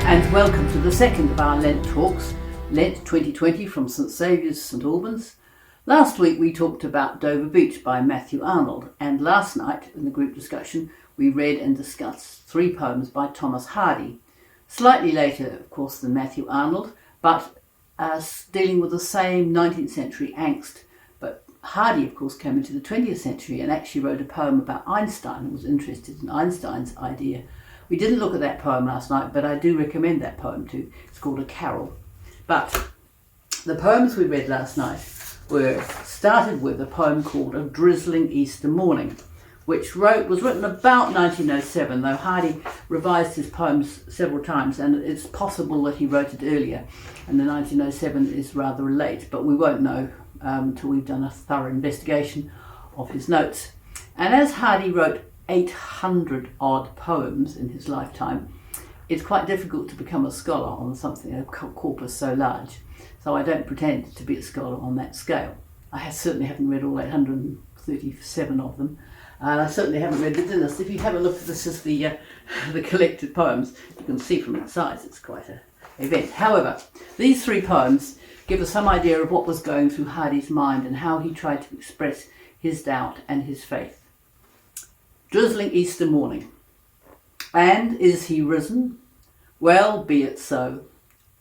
And welcome to the second of our Lent talks, Lent 2020 from St Saviour's, St Albans. Last week we talked about Dover Beach by Matthew Arnold, and last night in the group discussion we read and discussed 3 poems by Thomas Hardy. Slightly later, of course, than Matthew Arnold, but dealing with the same 19th century angst. But Hardy, of course, came into the 20th century and actually wrote a poem about Einstein and was interested in Einstein's idea. We didn't look at that poem last night, but I do recommend that poem too. It's called A Carol. But the poems we read last night started with a poem called A Drizzling Easter Morning, which was written about 1907, though Hardy revised his poems several times, and it's possible that he wrote it earlier, and the 1907 is rather late, but we won't know until we've done a thorough investigation of his notes. And as Hardy wrote 800 odd poems in his lifetime, it's quite difficult to become a scholar on something, a corpus so large. So I don't pretend to be a scholar on that scale. I certainly haven't read all 837 of them. And I certainly haven't read the Dinners. If you have a look at this as the collected poems, you can see from its size it's quite an event. However, these 3 poems give us some idea of what was going through Hardy's mind and how he tried to express his doubt and his faith. Drizzling Easter Morning. And is he risen? Well, be it so.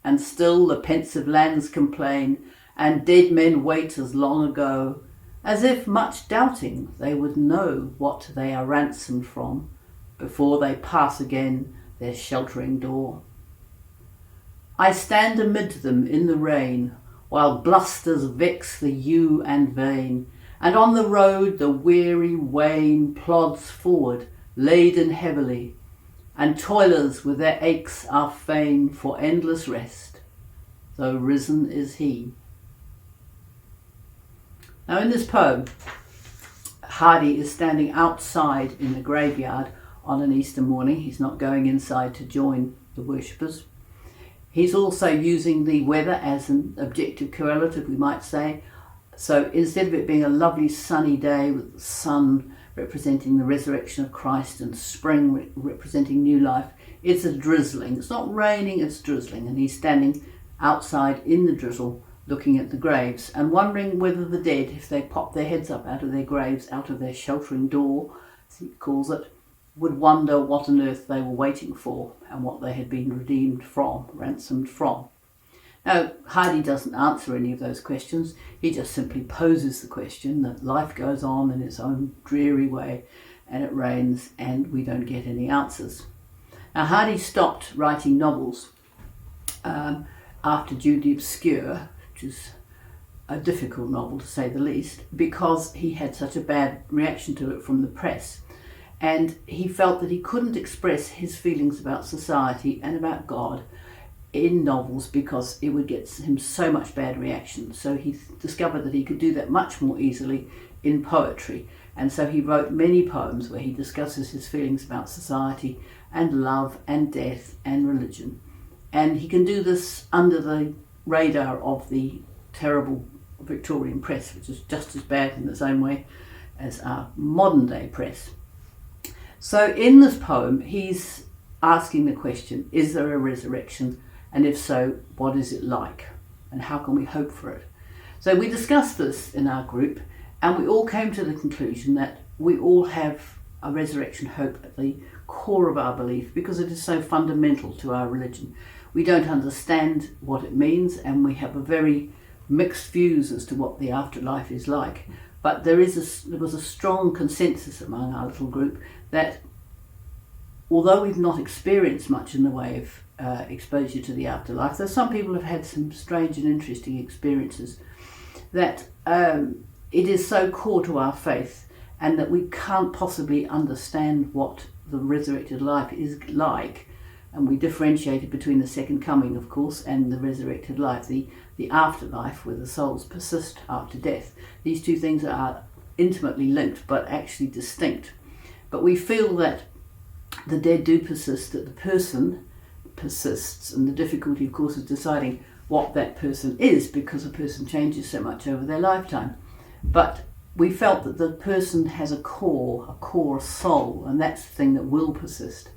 And still the pensive lands complain, and dead men wait as long ago, as if much doubting they would know what they are ransomed from before they pass again their sheltering door. I stand amid them in the rain, while blusters vex the yew and vane, and on the road the weary wain plods forward, laden heavily, and toilers with their aches are fain for endless rest, though risen is he. Now in this poem, Hardy is standing outside in the graveyard on an Easter morning. He's not going inside to join the worshippers. He's also using the weather as an objective correlative, we might say. So instead of it being a lovely sunny day with the sun representing the resurrection of Christ and spring representing new life, it's a drizzling. It's not raining, it's drizzling. And he's standing outside in the drizzle looking at the graves and wondering whether the dead, if they pop their heads up out of their graves, out of their sheltering door, as he calls it, would wonder what on earth they were waiting for and what they had been redeemed from, ransomed from. Now, Hardy doesn't answer any of those questions. He just simply poses the question that life goes on in its own dreary way and it rains and we don't get any answers. Now, Hardy stopped writing novels after Jude the Obscure, which is a difficult novel to say the least, because he had such a bad reaction to it from the press. And he felt that he couldn't express his feelings about society and about God in novels because it would get him so much bad reaction. So he discovered that he could do that much more easily in poetry. And so he wrote many poems where he discusses his feelings about society and love and death and religion. And he can do this under the radar of the terrible Victorian press, which is just as bad in its own way as our modern day press. So in this poem, he's asking the question, is there a resurrection? And if so, what is it like? And how can we hope for it? So we discussed this in our group, and we all came to the conclusion that we all have a resurrection hope at the core of our belief because it is so fundamental to our religion. We don't understand what it means, and we have a very mixed views as to what the afterlife is like. But there was a strong consensus among our little group that although we've not experienced much in the way of exposure to the afterlife, though some people have had some strange and interesting experiences, that it is so core to our faith and that we can't possibly understand what the resurrected life is like. And we differentiated between the second coming, of course, and the resurrected life, the afterlife where the souls persist after death. These two things are intimately linked but actually distinct. But we feel that the dead do persist, that the person persists, and the difficulty, of course, is deciding what that person is because a person changes so much over their lifetime. But we felt that the person has a core soul, and that's the thing that will persist.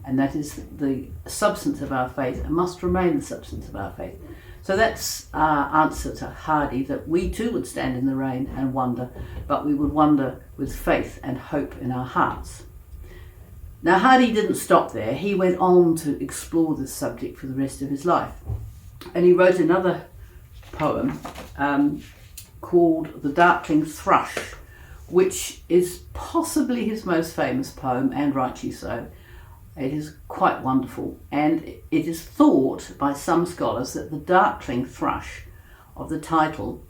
and that is the substance of our faith and must remain the substance of our faith. So that's our answer to Hardy, that we too would stand in the rain and wonder, but we would wonder with faith and hope in our hearts. Now Hardy didn't stop there. He went on to explore this subject for the rest of his life. And he wrote another poem called The Darkling Thrush, which is possibly his most famous poem, and rightly so. It is quite wonderful, and it is thought by some scholars that the Darkling Thrush of the title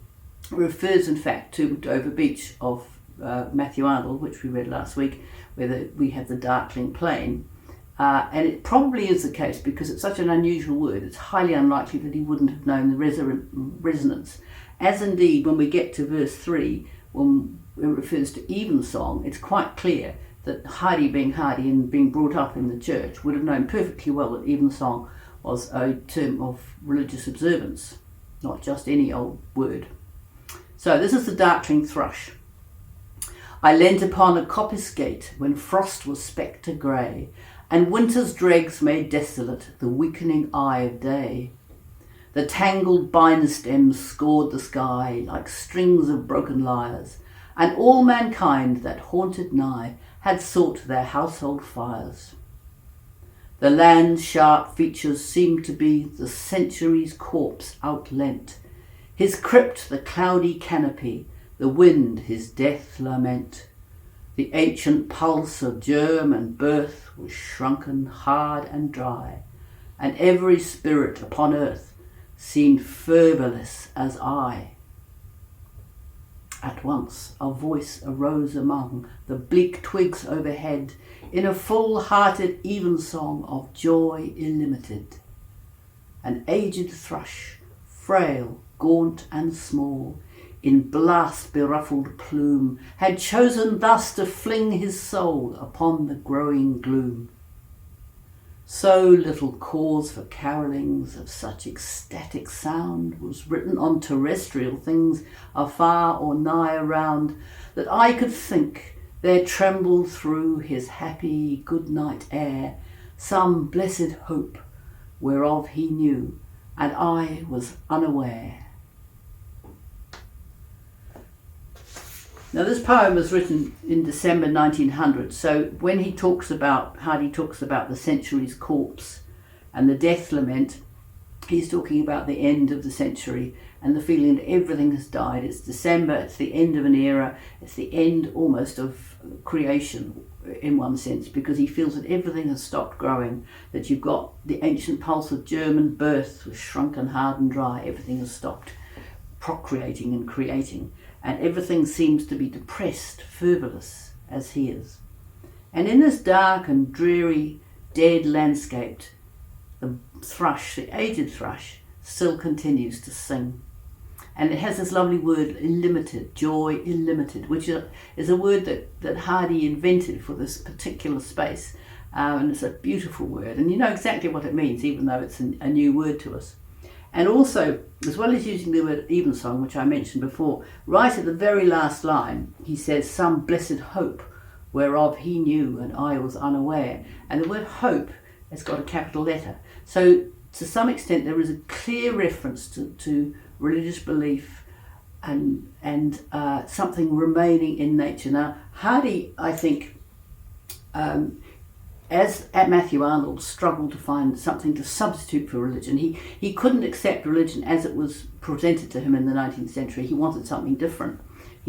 refers in fact to Dover Beach of Matthew Arnold, which we read last week, where we have the Darkling Plain. And it probably is the case because it's such an unusual word. It's highly unlikely that he wouldn't have known the resonance. As indeed, when we get to verse 3, when it refers to evensong, it's quite clear that Hardy, being Hardy and being brought up in the church, would have known perfectly well that evensong was a term of religious observance, not just any old word. So this is the Darkling Thrush. I leant upon a coppice gate when frost was spectre grey, and winter's dregs made desolate the weakening eye of day. The tangled bine stems scored the sky like strings of broken lyres, and all mankind that haunted nigh had sought their household fires. The land's sharp features seemed to be the century's corpse out Lent, his crypt the cloudy canopy, the wind his death lament. The ancient pulse of germ and birth was shrunken hard and dry, and every spirit upon earth seemed fervorless as I. At once a voice arose among the bleak twigs overhead in a full-hearted evensong of joy illimited. An aged thrush, frail, gaunt and small, in blast-beruffled plume, had chosen thus to fling his soul upon the growing gloom. So little cause for carolings of such ecstatic sound was written on terrestrial things afar or nigh around, that I could think there trembled through his happy good-night air some blessed hope whereof he knew, and I was unaware. Now this poem was written in December 1900, so when Hardy talks about the century's corpse and the death lament, he's talking about the end of the century and the feeling that everything has died. It's December, it's the end of an era, it's the end almost of creation in one sense, because he feels that everything has stopped growing, that you've got the ancient pulse of germ and birth was shrunken hard and dry, everything has stopped procreating and creating. And everything seems to be depressed, fervorless, as he is. And in this dark and dreary, dead landscape, the thrush, the aged thrush, still continues to sing. And it has this lovely word, illimited, joy illimited, which is a word that Hardy invented for this particular space. And it's a beautiful word. And you know exactly what it means, even though it's a new word to us. And also, as well as using the word evensong, which I mentioned before, right at the very last line, he says, some blessed hope whereof he knew and I was unaware. And the word hope has got a capital letter. So to some extent, there is a clear reference to religious belief and something remaining in nature. Now, Hardy, I think, as at Matthew Arnold, struggled to find something to substitute for religion. He couldn't accept religion as it was presented to him in the 19th century. He wanted something different.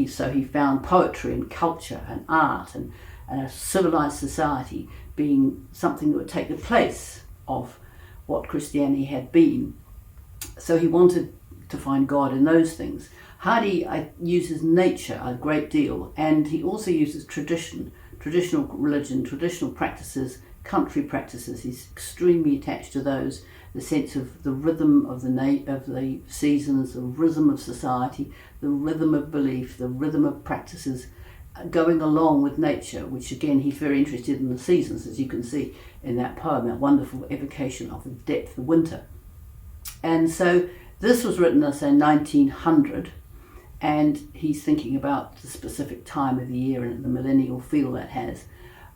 So he found poetry and culture and art and a civilized society being something that would take the place of what Christianity had been. So he wanted to find God in those things. Hardy uses nature a great deal, and he also uses traditional religion, traditional practices, country practices. He's extremely attached to those, the sense of the rhythm of the seasons, the rhythm of society, the rhythm of belief, the rhythm of practices going along with nature, which again he's very interested in the seasons, as you can see in that poem, that wonderful evocation of the depth of winter. And so this was written, I say, 1900, and he's thinking about the specific time of the year and the millennial feel that has.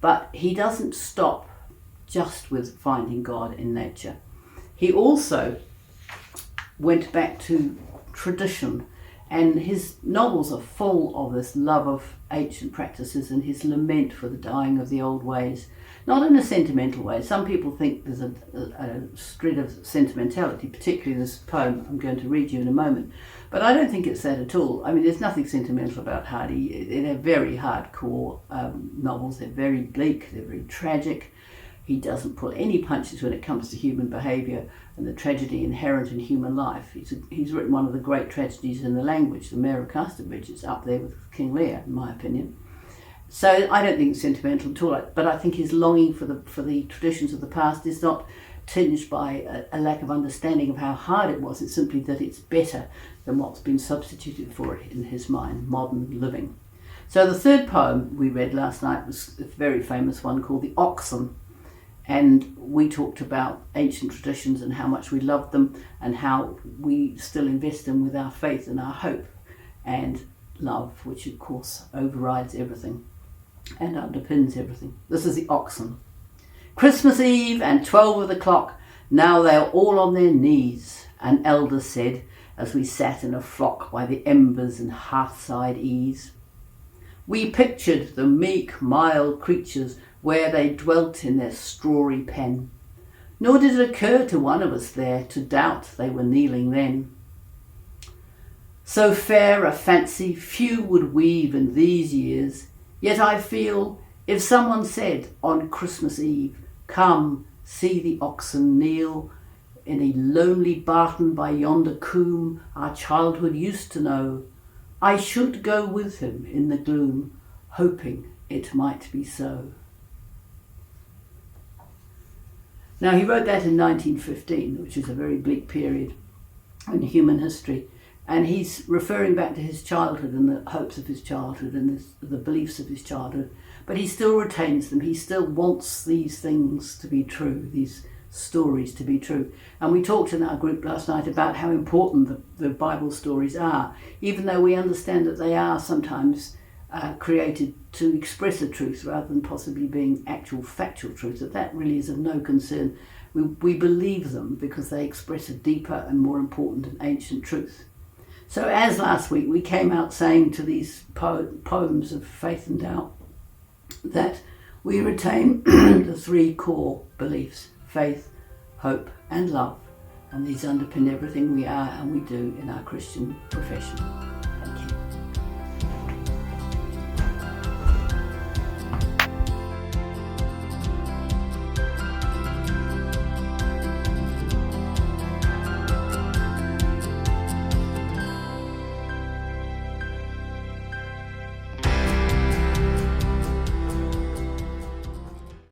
But he doesn't stop just with finding God in nature. He also went back to tradition, and his novels are full of this love of ancient practices and his lament for the dying of the old ways. Not in a sentimental way. Some people think there's a shred of sentimentality, particularly in this poem I'm going to read you in a moment. But I don't think it's that at all. I mean, there's nothing sentimental about Hardy. They're very hardcore novels. They're very bleak. They're very tragic. He doesn't pull any punches when it comes to human behaviour and the tragedy inherent in human life. He's written one of the great tragedies in the language, The Mayor of Casterbridge. It's up there with King Lear, in my opinion. So I don't think it's sentimental at all, but I think his longing for the traditions of the past is not tinged by a lack of understanding of how hard it was. It's simply that it's better than what's been substituted for it in his mind, modern living. So the third poem we read last night was a very famous one called The Oxen. And we talked about ancient traditions and how much we loved them and how we still invest them with our faith and our hope and love, which of course overrides everything and underpins everything. This is The Oxen. Christmas Eve and 12 of the clock, now they are all on their knees, an elder said as we sat in a flock by the embers and hearthside ease. We pictured the meek, mild creatures where they dwelt in their strawy pen, nor did it occur to one of us there to doubt they were kneeling then. So fair a fancy few would weave in these years, yet I feel if someone said on Christmas Eve, come, see the oxen kneel in a lonely barton by yonder coombe our childhood used to know, I should go with him in the gloom, hoping it might be so. Now he wrote that in 1915, which is a very bleak period in human history. And he's referring back to his childhood and the hopes of his childhood and the beliefs of his childhood. But he still retains them. He still wants these things to be true, these stories to be true. And we talked in our group last night about how important the Bible stories are, even though we understand that they are sometimes created to express a truth rather than possibly being actual factual truth, that really is of no concern. We believe them because they express a deeper and more important and ancient truth. So as last week we came out saying to these poems of faith and doubt that we retain the three core beliefs: faith, hope and love, and these underpin everything we are and we do in our Christian profession.